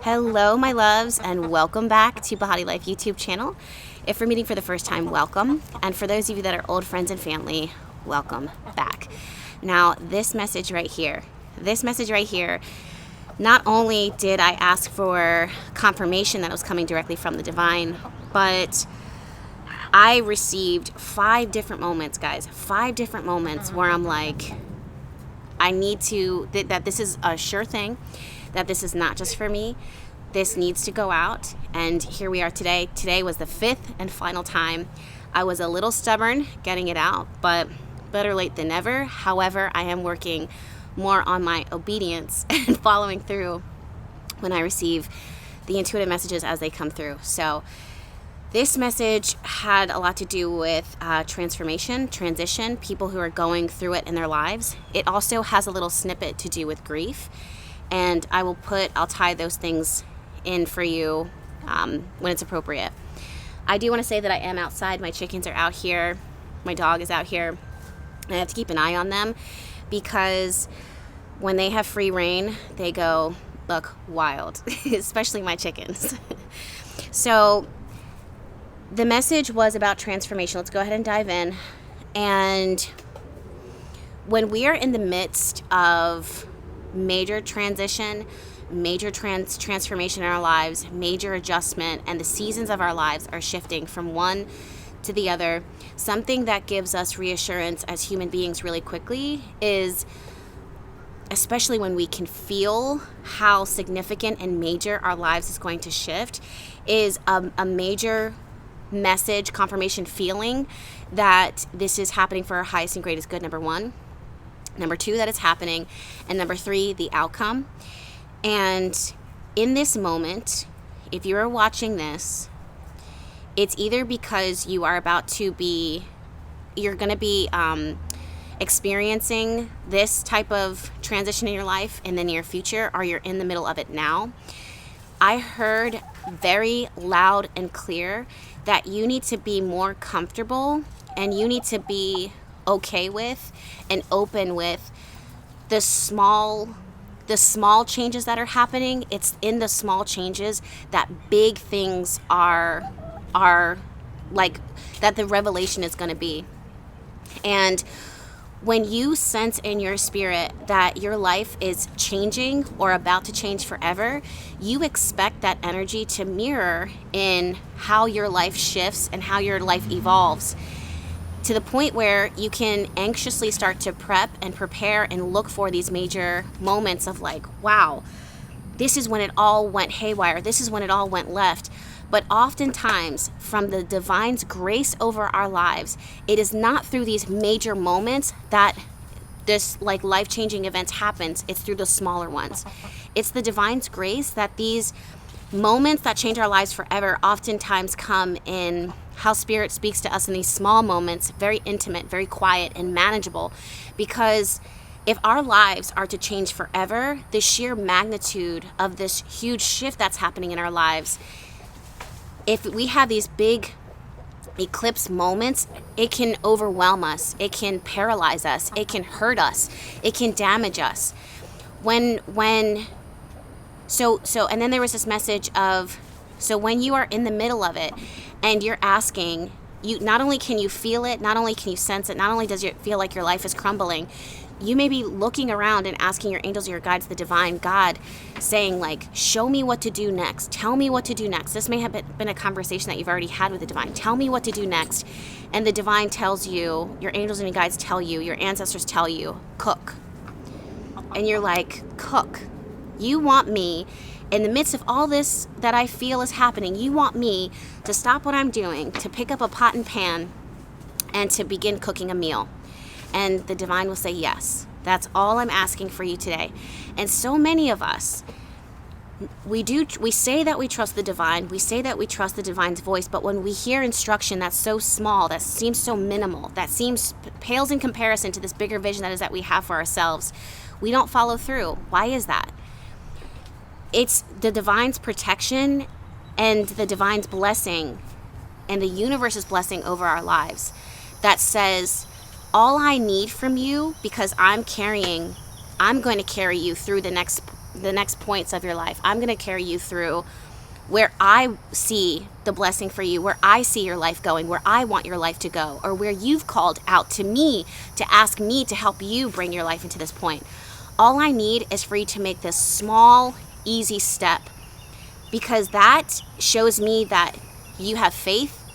Hello, my loves, and welcome back to BehatiLife YouTube channel. If we're meeting for the first time, welcome. And for those of you that are old friends and family, welcome back. Now, this message right here, not only did I ask for confirmation that it was coming directly from the divine, but I received 5 different moments, guys. 5 different moments where I'm like, I need to, that this is a sure thing, that this is not just for me. This needs to go out. And here we are today. Today was the 5th and final time. I was a little stubborn getting it out, but better late than never. However, I am working more on my obedience and following through when I receive the intuitive messages as they come through. So this message had a lot to do with transformation, transition, people who are going through it in their lives. It also has a little snippet to do with grief. And I'll tie those things in for you when it's appropriate. I do want to say that I am outside. My chickens are out here. My dog is out here. And I have to keep an eye on them because when they have free reign, they go look wild, especially my chickens. So the message was about transformation. Let's go ahead and dive in. And when we are in the midst of major transition, major transformation in our lives, major adjustment, and the seasons of our lives are shifting from one to the other, something that gives us reassurance as human beings really quickly is, especially when we can feel how significant and major our lives is going to shift, is a major message, confirmation, feeling that this is happening for our highest and greatest good, number 1. Number 2, that it's happening. And number 3, the outcome. And in this moment, if you are watching this, it's either because you are you're going to be experiencing this type of transition in your life in the near future, or you're in the middle of it now. I heard very loud and clear that you need to be more comfortable and you need to be okay with and open with the small changes that are happening. It's in the small changes that big things are like, that the revelation is going to be. And when you sense in your spirit that your life is changing or about to change forever, you expect that energy to mirror in how your life shifts and how your life evolves, to the point where you can anxiously start to prep and prepare and look for these major moments of like, wow, this is when it all went haywire. This is when it all went left. But oftentimes, from the divine's grace over our lives, it is not through these major moments that this like life-changing events happens. It's through the smaller ones. It's the divine's grace that these moments that change our lives forever oftentimes come in how spirit speaks to us in these small moments, very intimate, very quiet and manageable. Because if our lives are to change forever, the sheer magnitude of this huge shift that's happening in our lives, if we have these big eclipse moments, it can overwhelm us, it can paralyze us, it can hurt us, it can damage us. And then there was this message of, so when you are in the middle of it and you're asking, you not only can you feel it, not only can you sense it, not only does it feel like your life is crumbling, you may be looking around and asking your angels or your guides, the divine God, saying like, show me what to do next. Tell me what to do next. This may have been a conversation that you've already had with the divine. Tell me what to do next. And the divine tells you, your angels and your guides tell you, your ancestors tell you, cook. And you're like, cook. You want me, in the midst of all this that I feel is happening, you want me to stop what I'm doing, to pick up a pot and pan, and to begin cooking a meal. And the divine will say, yes, that's all I'm asking for you today. And so many of us, we say that we trust the divine, we say that we trust the divine's voice, but when we hear instruction that's so small, that seems so minimal, that pales in comparison to this bigger vision that we have for ourselves, we don't follow through. Why is that? It's the divine's protection and the divine's blessing and the universe's blessing over our lives that says, all I need from you, because I'm going to carry you through the next points of your life. I'm going to carry you through where I see the blessing for you, where I see your life going, where I want your life to go, or where you've called out to me to ask me to help you bring your life into this point. All I need is for you to make this small, easy step, because that shows me that you have faith.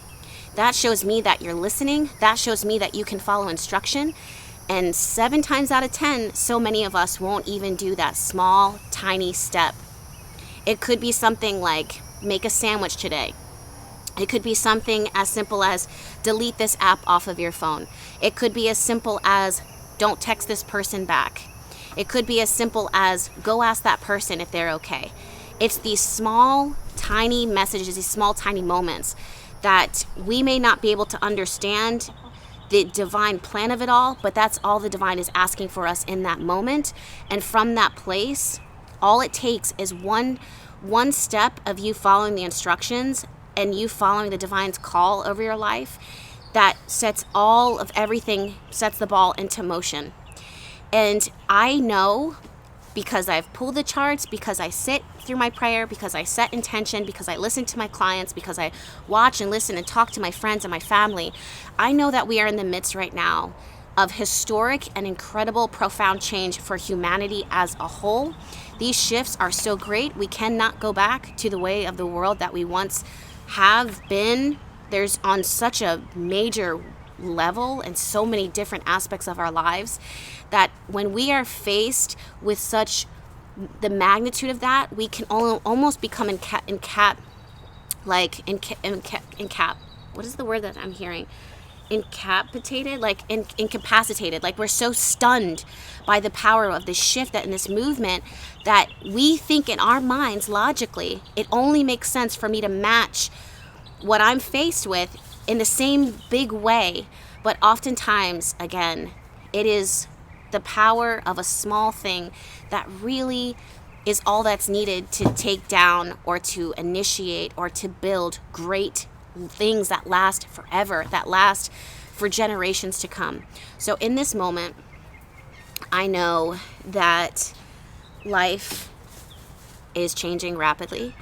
That shows me that you're listening. That shows me that you can follow instruction. And 7 times out of 10, so many of us won't even do that small, tiny step. It could be something like make a sandwich today. It could be something as simple as delete this app off of your phone. It could be as simple as don't text this person back. It could be as simple as go ask that person if they're okay. It's these small, tiny messages, these small, tiny moments that we may not be able to understand the divine plan of it all, but that's all the divine is asking for us in that moment. And from that place, all it takes is one step of you following the instructions and you following the divine's call over your life that sets all of everything, sets the ball into motion. And I know, because I've pulled the charts, because I sit through my prayer, because I set intention, because I listen to my clients, because I watch and listen and talk to my friends and my family, I know that we are in the midst right now of historic and incredible, profound change for humanity as a whole. These shifts are so great. We cannot go back to the way of the world that we once have been. There's on such a major level and so many different aspects of our lives that when we are faced with such the magnitude of that, we can almost become what is the word that I'm hearing? Incapacitated, incapacitated. Like we're so stunned by the power of this shift, that in this movement, that we think in our minds logically it only makes sense for me to match what I'm faced with in the same big way. But oftentimes, again, it is the power of a small thing that really is all that's needed to take down or to initiate or to build great things that last forever, that last for generations to come. So in this moment, I know that life is changing rapidly.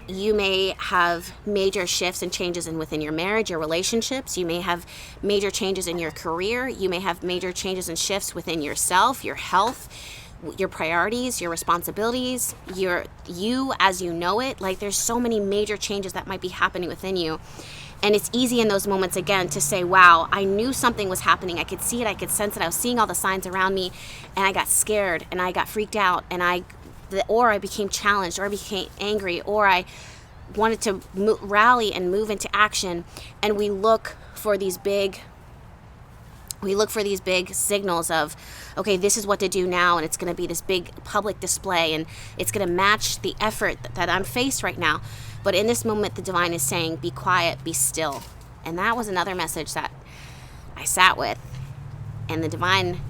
You may have major shifts and changes within your marriage, your relationships. You may have major changes in your career. You may have major changes and shifts within yourself, your health, your priorities, your responsibilities, you as you know it. Like there's so many major changes that might be happening within you. And it's easy in those moments, again, to say, wow, I knew something was happening. I could see it. I could sense it. I was seeing all the signs around me, and I got scared, and I got freaked out, and I became challenged, or I became angry, or I wanted to rally and move into action. And we look for these big signals of, okay, this is what to do now, and it's going to be this big public display, and it's going to match the effort that I'm faced right now. But in this moment, the divine is saying, be quiet, be still. And that was another message that I sat with. And the divine,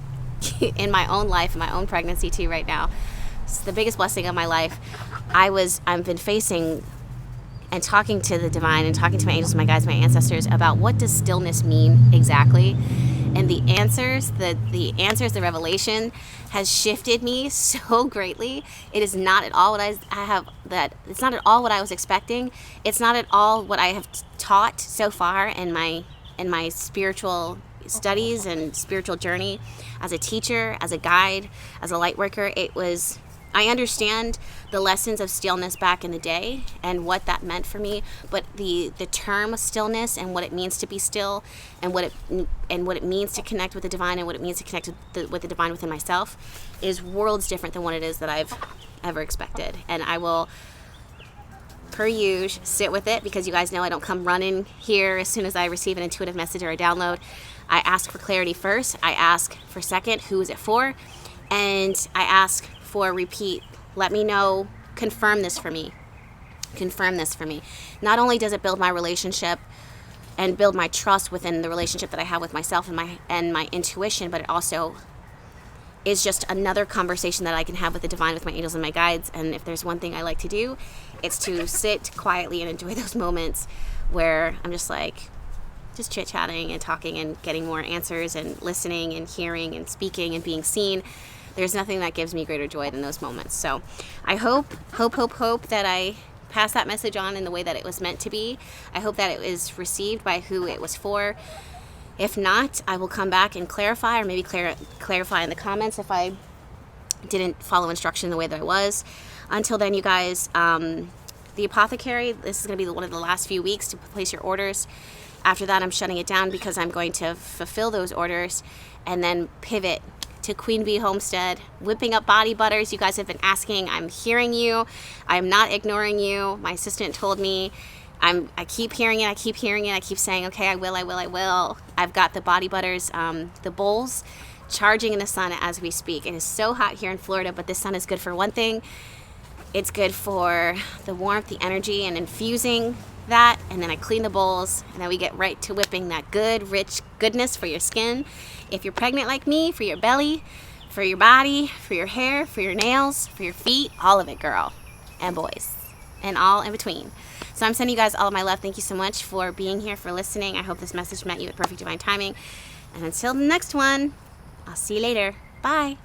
in my own life, in my own pregnancy too right now, it's the biggest blessing of my life. I've been facing and talking to the divine and talking to my angels, my guides, my ancestors about what does stillness mean exactly. And the answers, the revelation has shifted me so greatly. It is not at all what it's not at all what I was expecting. It's not at all what I have taught so far in my spiritual studies and spiritual journey as a teacher, as a guide, as a light worker. I understand the lessons of stillness back in the day and what that meant for me, but the term stillness and what it means to be still and what it means to connect with the divine and what it means to connect with the divine within myself is worlds different than what it is that I've ever expected. And I will, per usual, sit with it, because you guys know I don't come running here as soon as I receive an intuitive message or a download. I ask for clarity first. I ask for second, who is it for? And I ask for repeat. Let me know, confirm this for me. Confirm this for me. Not only does it build my relationship and build my trust within the relationship that I have with myself and my intuition, but it also is just another conversation that I can have with the divine, with my angels and my guides. And if there's one thing I like to do, it's to sit quietly and enjoy those moments where I'm just chit-chatting and talking and getting more answers and listening and hearing and speaking and being seen. There's nothing that gives me greater joy than those moments. So I hope that I pass that message on in the way that it was meant to be. I hope that it was received by who it was for. If not, I will come back and clarify, or maybe clarify in the comments if I didn't follow instruction the way that I was. Until then, you guys, the apothecary, this is going to be one of the last few weeks to place your orders. After that, I'm shutting it down because I'm going to fulfill those orders and then pivot to Queen Bee Homestead, whipping up body butters. You guys have been asking. I'm hearing you. I'm not ignoring you. My assistant told me. I keep hearing it. I keep saying, okay, I will. I've got the body butters, the bowls, charging in the sun as we speak. It is so hot here in Florida, but the sun is good for one thing. It's good for the warmth, the energy, and infusing that. And then I clean the bowls, and then we get right to whipping that good, rich goodness for your skin. If you're pregnant like me, for your belly, for your body, for your hair, for your nails, for your feet, all of it, girl, and boys, and all in between. So I'm sending you guys all of my love. Thank you so much for being here, for listening. I hope this message met you at perfect divine timing. And until the next one, I'll see you later. Bye.